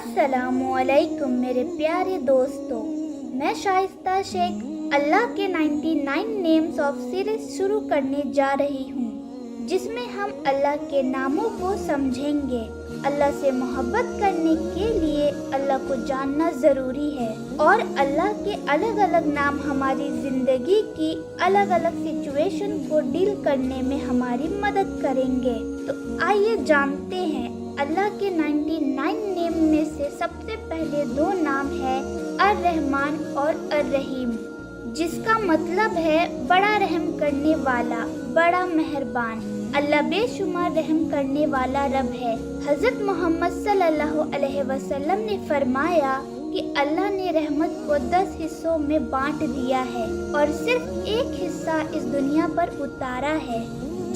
السلام علیکم میرے پیارے دوستو، میں شائستہ شیخ اللہ کے 99 نیمز آف سیریز شروع کرنے جا رہی ہوں، جس میں ہم اللہ کے ناموں کو سمجھیں گے۔ اللہ سے محبت کرنے کے لیے اللہ کو جاننا ضروری ہے، اور اللہ کے الگ الگ نام ہماری زندگی کی الگ الگ سچویشن کو ڈیل کرنے میں ہماری مدد کریں گے۔ تو آئیے جانتے ہیں اللہ کے 99 نیم میں سے سب سے پہلے دو نام ہے الرحمن اور الرحیم، جس کا مطلب ہے بڑا رحم کرنے والا، بڑا مہربان۔ اللہ بے شمار رحم کرنے والا رب ہے۔ حضرت محمد صلی اللہ علیہ وسلم نے فرمایا کہ اللہ نے رحمت کو 10 حصوں میں بانٹ دیا ہے اور صرف ایک حصہ اس دنیا پر اتارا ہے،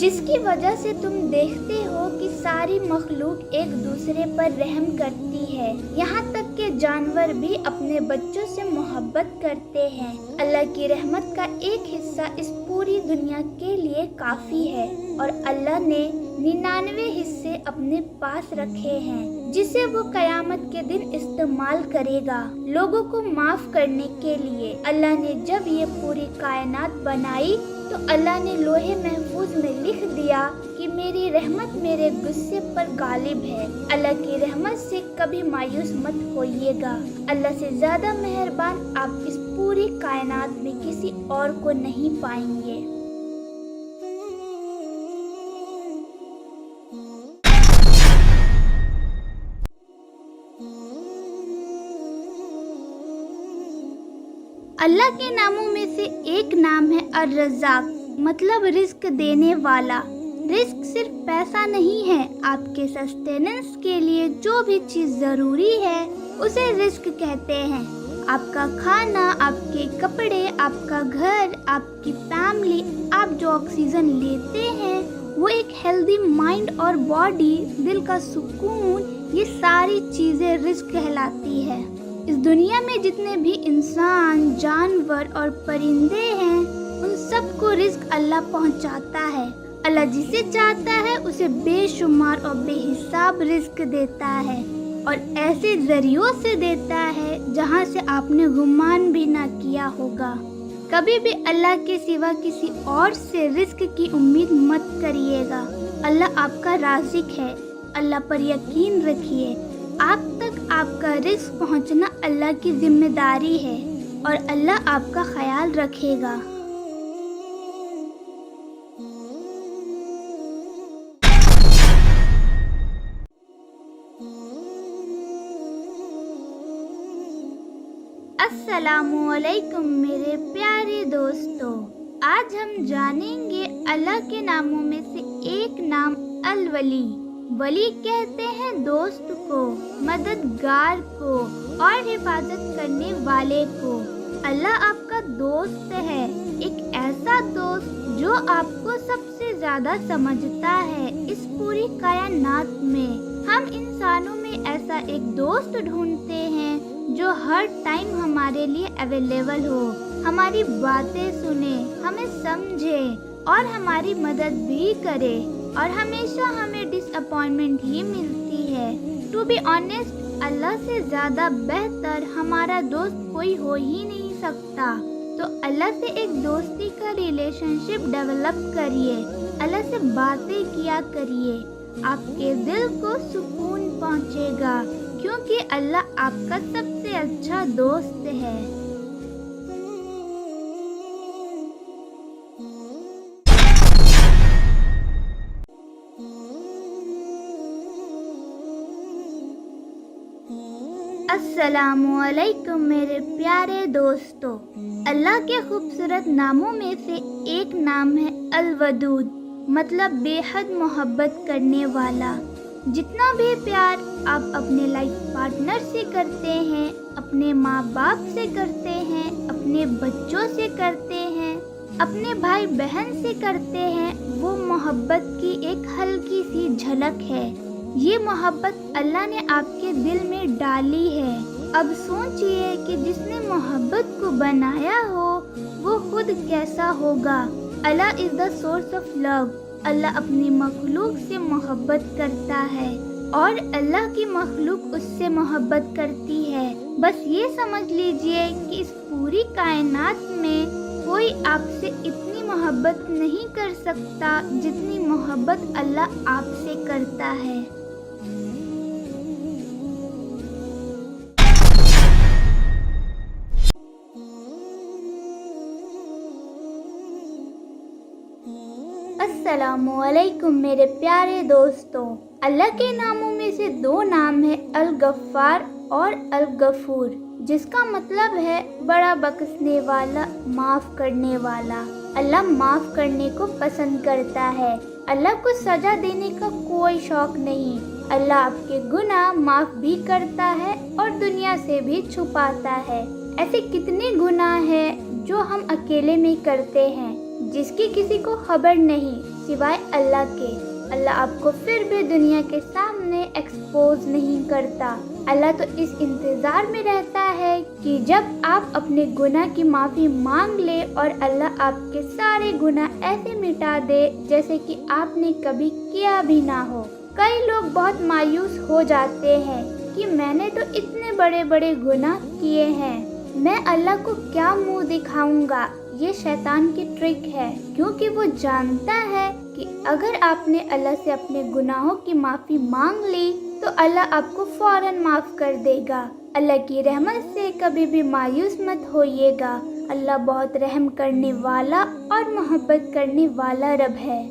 جس کی وجہ سے تم دیکھتے ہو کہ ساری مخلوق ایک دوسرے پر رحم کرتی ہے، یہاں تک کہ جانور بھی اپنے بچوں سے محبت کرتے ہیں۔ اللہ کی رحمت کا ایک حصہ اس پوری دنیا کے لیے کافی ہے، اور اللہ نے 99 حصے اپنے پاس رکھے ہیں، جسے وہ قیامت کے دن استعمال کرے گا لوگوں کو معاف کرنے کے لیے۔ اللہ نے جب یہ پوری کائنات بنائی تو اللہ نے لوح محفوظ میں لکھ دیا کہ میری رحمت میرے غصے پر غالب ہے۔ اللہ کی رحمت سے کبھی مایوس مت ہوئیے گا۔ اللہ سے زیادہ مہربان آپ اس پوری کائنات میں کسی اور کو نہیں پائیں گے۔ اللہ کے ناموں میں سے ایک نام ہے الرزاق، مطلب رزق دینے والا۔ رزق صرف پیسہ نہیں ہے، آپ کے سسٹیننس کے لیے جو بھی چیز ضروری ہے اسے رزق کہتے ہیں۔ آپ کا کھانا، آپ کے کپڑے، آپ کا گھر، آپ کی فیملی، آپ جو آکسیجن لیتے ہیں، وہ ایک ہیلدی مائنڈ اور باڈی، دل کا سکون، یہ ساری چیزیں رزق کہلاتی ہے۔ اس دنیا میں جتنے بھی انسان، جانور اور پرندے ہیں، ان سب کو رزق اللہ پہنچاتا ہے۔ اللہ جسے چاہتا ہے اسے بے شمار اور بے حساب رزق دیتا ہے، اور ایسے ذریعوں سے دیتا ہے جہاں سے آپ نے گمان بھی نہ کیا ہوگا۔ کبھی بھی اللہ کے سوا کسی اور سے رزق کی امید مت کریے گا۔ اللہ آپ کا رازق ہے، اللہ پر یقین رکھیے۔ آپ تک آپ کا رزق پہنچنا اللہ کی ذمہ داری ہے، اور اللہ آپ کا خیال رکھے گا۔ السلام علیکم میرے پیارے دوستو، آج ہم جانیں گے اللہ کے ناموں میں سے ایک نام الولی۔ ولی کہتے ہیں دوست کو، مددگار کو، اور حفاظت کرنے والے کو۔ اللہ آپ کا دوست ہے، ایک ایسا دوست جو آپ کو سب سے زیادہ سمجھتا ہے اس پوری کائنات میں۔ ہم انسانوں میں ایسا ایک دوست ڈھونڈتے ہیں جو ہر ٹائم ہمارے لیے اویلیبل ہو، ہماری باتیں سنے، ہمیں سمجھے اور ہماری مدد بھی کرے، اور ہمیشہ ہمیں ڈس اپوائنٹمنٹ ہی ملتی ہے۔ ٹو بی آنیسٹ، اللہ سے زیادہ بہتر ہمارا دوست کوئی ہو ہی نہیں سکتا۔ تو اللہ سے ایک دوستی کا ریلیشن شپ ڈیولپ کریے، اللہ سے باتیں کیا کریے، آپ کے دل کو سکون پہنچے گا، کیونکہ اللہ آپ کا سب سے اچھا دوست ہے۔ السلام علیکم میرے پیارے دوستو، اللہ کے خوبصورت ناموں میں سے ایک نام ہے الودود، مطلب بے حد محبت کرنے والا۔ جتنا بھی پیار آپ اپنے لائف پارٹنر سے کرتے ہیں، اپنے ماں باپ سے کرتے ہیں، اپنے بچوں سے کرتے ہیں، اپنے بھائی بہن سے کرتے ہیں، وہ محبت کی ایک ہلکی سی جھلک ہے۔ یہ محبت اللہ نے آپ کے دل میں ڈالی ہے۔ اب سوچئے کہ جس نے محبت کو بنایا ہو وہ خود کیسا ہوگا۔ اللہ از دا سورس آف لو۔ اللہ اپنی مخلوق سے محبت کرتا ہے۔ اور اللہ کی مخلوق اس سے محبت کرتی ہے۔ بس یہ سمجھ لیجئے کہ اس پوری کائنات میں کوئی آپ سے اتنی محبت نہیں کر سکتا جتنی محبت اللہ آپ سے کرتا ہے۔ السلام علیکم میرے پیارے دوستوں، اللہ کے ناموں میں سے دو نام ہیں، الغفار اور الغفور، جس کا مطلب ہے بڑا بخشنے والا، معاف کرنے والا۔ اللہ معاف کرنے کو پسند کرتا ہے۔ اللہ کو سزا دینے کا کوئی شوق نہیں۔ اللہ آپ کے گناہ معاف بھی کرتا ہے اور دنیا سے بھی چھپاتا ہے۔ ایسے کتنے گناہ ہیں جو ہم اکیلے میں کرتے ہیں، جس کی کسی کو خبر نہیں سوائے اللہ کے۔ اللہ آپ کو پھر بھی دنیا کے سامنے ایکسپوز نہیں کرتا۔ اللہ تو اس انتظار میں رہتا ہے کہ جب آپ اپنے گناہ کی معافی مانگ لے اور اللہ آپ کے سارے گناہ ایسے مٹا دے جیسے کہ آپ نے کبھی کیا بھی نہ ہو۔ کئی لوگ بہت مایوس ہو جاتے ہیں کہ میں نے تو اتنے بڑے بڑے گناہ کیے ہیں، میں اللہ کو کیا منہ دکھاؤں گا۔ یہ شیطان کی ٹرک ہے، کیونکہ وہ جانتا ہے کہ اگر آپ نے اللہ سے اپنے گناہوں کی معافی مانگ لی تو اللہ آپ کو فوراً معاف کر دے گا۔ اللہ کی رحمت سے کبھی بھی مایوس مت ہوئیے گا۔ اللہ بہت رحم کرنے والا اور محبت کرنے والا رب ہے۔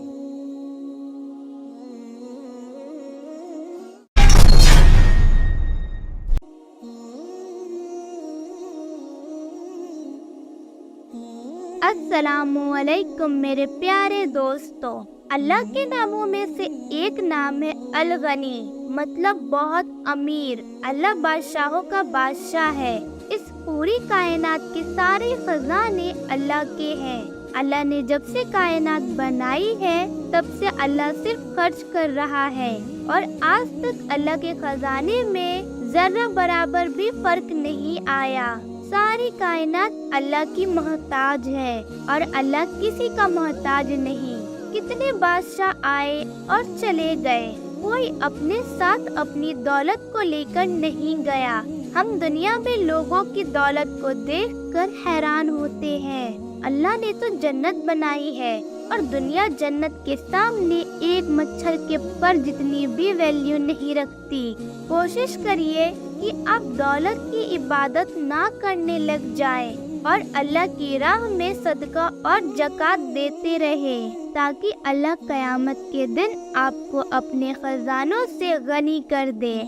السلام علیکم میرے پیارے دوستوں، اللہ کے ناموں میں سے ایک نام ہے الغنی، مطلب بہت امیر۔ اللہ بادشاہوں کا بادشاہ ہے۔ اس پوری کائنات کے سارے خزانے اللہ کے ہیں۔ اللہ نے جب سے کائنات بنائی ہے تب سے اللہ صرف خرچ کر رہا ہے، اور آج تک اللہ کے خزانے میں ذرہ برابر بھی فرق نہیں آیا۔ ساری کائنات اللہ کی محتاج ہے اور اللہ کسی کا محتاج نہیں۔ کتنے بادشاہ آئے اور چلے گئے، کوئی اپنے ساتھ اپنی دولت کو لے کر نہیں گیا۔ ہم دنیا میں لوگوں کی دولت کو دیکھ کر حیران ہوتے ہیں۔ اللہ نے تو جنت بنائی ہے، اور دنیا جنت کے سامنے ایک مچھر کے پر جتنی بھی ویلیو نہیں رکھتی۔ کوشش کریے کہ آپ دولت کی عبادت نہ کرنے لگ جائیں اور اللہ کی راہ میں صدقہ اور زکوٰۃ دیتے رہیں، تاکہ اللہ قیامت کے دن آپ کو اپنے خزانوں سے غنی کر دے۔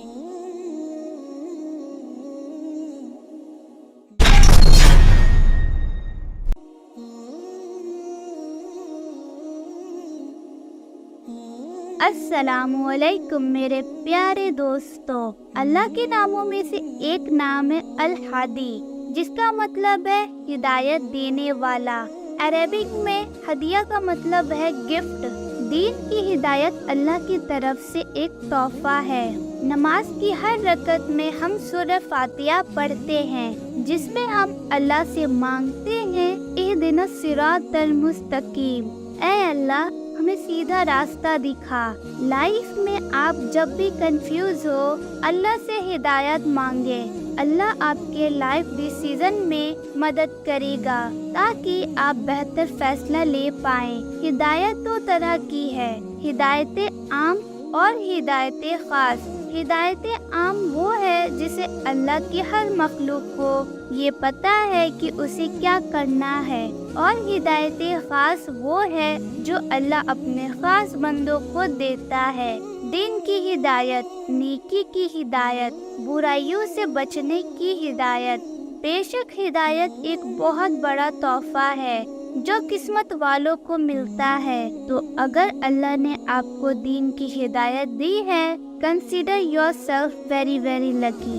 السلام علیکم میرے پیارے دوستوں، اللہ کے ناموں میں سے ایک نام ہے الہادی، جس کا مطلب ہے ہدایت دینے والا۔ عربک میں ہدیہ کا مطلب ہے گفٹ۔ دین کی ہدایت اللہ کی طرف سے ایک تحفہ ہے۔ نماز کی ہر رکعت میں ہم سورہ فاتحہ پڑھتے ہیں، جس میں ہم اللہ سے مانگتے ہیں اہدنا الصراط المستقیم، اے اللہ ہمیں سیدھا راستہ دکھا۔ لائف میں آپ جب بھی کنفیوز ہو، اللہ سے ہدایت مانگے۔ اللہ آپ کے لائف ڈیسیزن میں مدد کرے گا تاکہ آپ بہتر فیصلہ لے پائیں۔ ہدایت دو طرح کی ہے، ہدایت عام اور ہدایت خاص۔ ہدایت عام وہ ہے جسے اللہ کی ہر مخلوق کو یہ پتہ ہے کہ اسے کیا کرنا ہے، اور ہدایت خاص وہ ہے جو اللہ اپنے خاص بندوں کو دیتا ہے۔ دین کی ہدایت، نیکی کی ہدایت، برائیوں سے بچنے کی ہدایت۔ بے شک ہدایت ایک بہت بڑا تحفہ ہے جو قسمت والوں کو ملتا ہے۔ تو اگر اللہ نے آپ کو دین کی ہدایت دی ہے، consider your self very very lucky.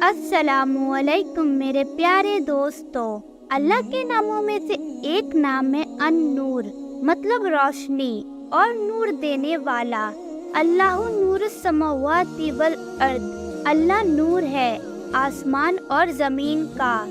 السلام علیکم میرے پیارے دوستوں، اللہ کے ناموں میں سے ایک نام ہے النور، مطلب روشنی اور نور دینے والا۔ اللہ نور السماوات والارض، اللہ نور ہے، آسمان اور زمین کا۔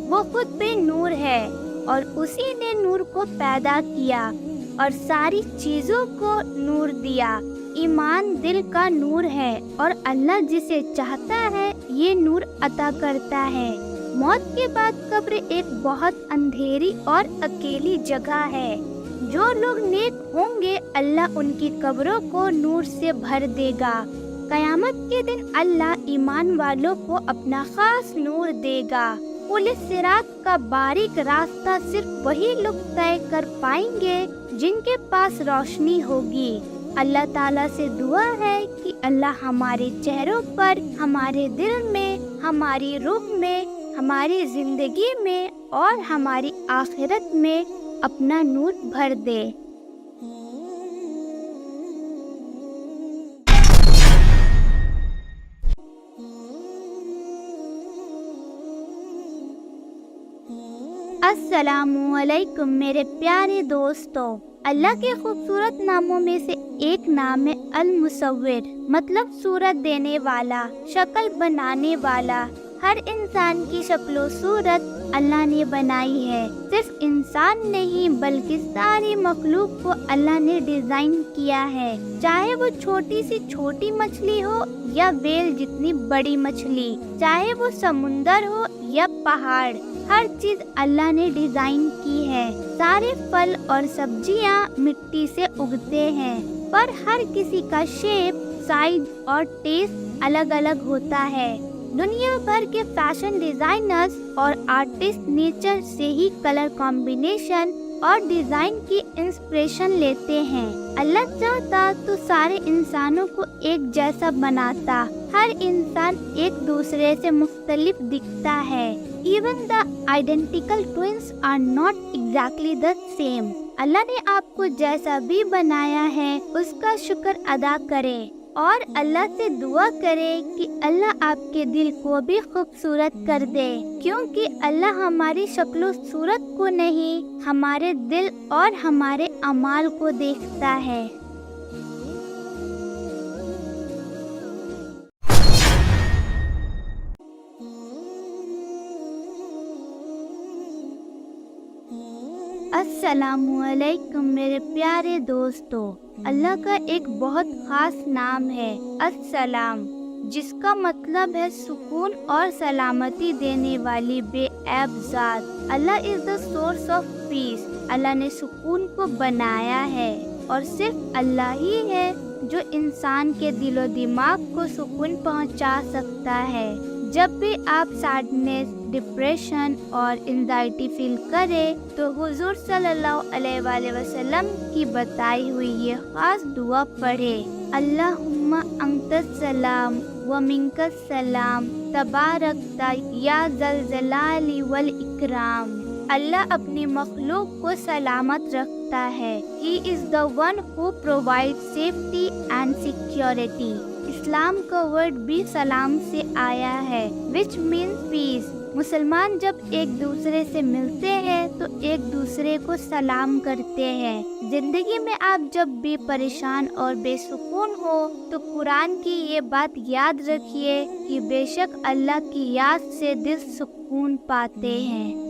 وہ خود بے نور ہے اور اسی نے نور کو پیدا کیا اور ساری چیزوں کو نور دیا۔ ایمان دل کا نور ہے اور اللہ جسے چاہتا ہے یہ نور عطا کرتا ہے۔ موت کے بعد قبر ایک بہت اندھیری اور اکیلی جگہ ہے۔ جو لوگ نیک ہوں گے اللہ ان کی قبروں کو نور سے بھر دے گا۔ قیامت کے دن اللہ ایمان والوں کو اپنا خاص نور دے گا۔ پل صراط کا باریک راستہ صرف وہی لوگ طے کر پائیں گے جن کے پاس روشنی ہوگی۔ اللہ تعالیٰ سے دعا ہے کہ اللہ ہمارے چہروں پر، ہمارے دل میں، ہماری روح میں، ہماری زندگی میں اور ہماری آخرت میں اپنا نور بھر دے۔ السلام علیکم میرے پیارے دوستو۔ اللہ کے خوبصورت ناموں میں سے ایک نام ہے المصور، مطلب صورت دینے والا، شکل بنانے والا۔ ہر انسان کی شکل و صورت اللہ نے بنائی ہے۔ صرف انسان نہیں بلکہ ساری مخلوق کو اللہ نے ڈیزائن کیا ہے، چاہے وہ چھوٹی سی چھوٹی مچھلی ہو یا ویل جتنی بڑی مچھلی، چاہے وہ سمندر ہو یا پہاڑ، ہر چیز اللہ نے ڈیزائن کی ہے۔ سارے پھل اور سبزیاں مٹی سے اگتے ہیں، پر ہر کسی کا شیپ، سائز اور ٹیسٹ الگ الگ ہوتا ہے۔ دنیا بھر کے فیشن ڈیزائنرز اور آرٹسٹ نیچر سے ہی کلر کمبینیشن اور ڈیزائن کی انسپریشن لیتے ہیں۔ اللہ چاہتا تو سارے انسانوں کو ایک جیسا بناتا۔ ہر انسان ایک دوسرے سے مختلف دکھتا ہے۔ Even the identical twins are not exactly the same۔ اللہ نے آپ کو جیسا بھی بنایا ہے اس کا شکر ادا کرے اور اللہ سے دعا کرے کہ اللہ آپ کے دل کو بھی خوبصورت کر دے، کیونکہ اللہ ہماری شکل و صورت کو نہیں، ہمارے دل اور ہمارے اعمال کو دیکھتا ہے۔ السلام علیکم میرے پیارے دوستو۔ اللہ کا ایک بہت خاص نام ہے السلام، جس کا مطلب ہے سکون اور سلامتی دینے والی بے عیب ذات۔ اللہ از دا سورس آف پیس۔ اللہ نے سکون کو بنایا ہے اور صرف اللہ ہی ہے جو انسان کے دل و دماغ کو سکون پہنچا سکتا ہے۔ جب بھی آپ سیڈنس، ڈپریشن اور انزائٹی فیل کریں تو حضور صلی اللہ علیہ وآلہ وسلم کی بتائی ہوئی یہ خاص دعا پڑھیں۔ اللہم انت السلام و منک السلام تبارکت یا ذا الجلال والاکرام۔ اللہ اپنی مخلوق کو سلامت رکھتا ہے۔ He is the one who provides safety and security۔ اسلام کا ورڈ بھی سلام سے آیا ہے which means peace۔ مسلمان جب ایک دوسرے سے ملتے ہیں تو ایک دوسرے کو سلام کرتے ہیں۔ زندگی میں آپ جب بھی پریشان اور بے سکون ہو تو قرآن کی یہ بات یاد رکھیے کہ بے شک اللہ کی یاد سے دل سکون پاتے ہیں۔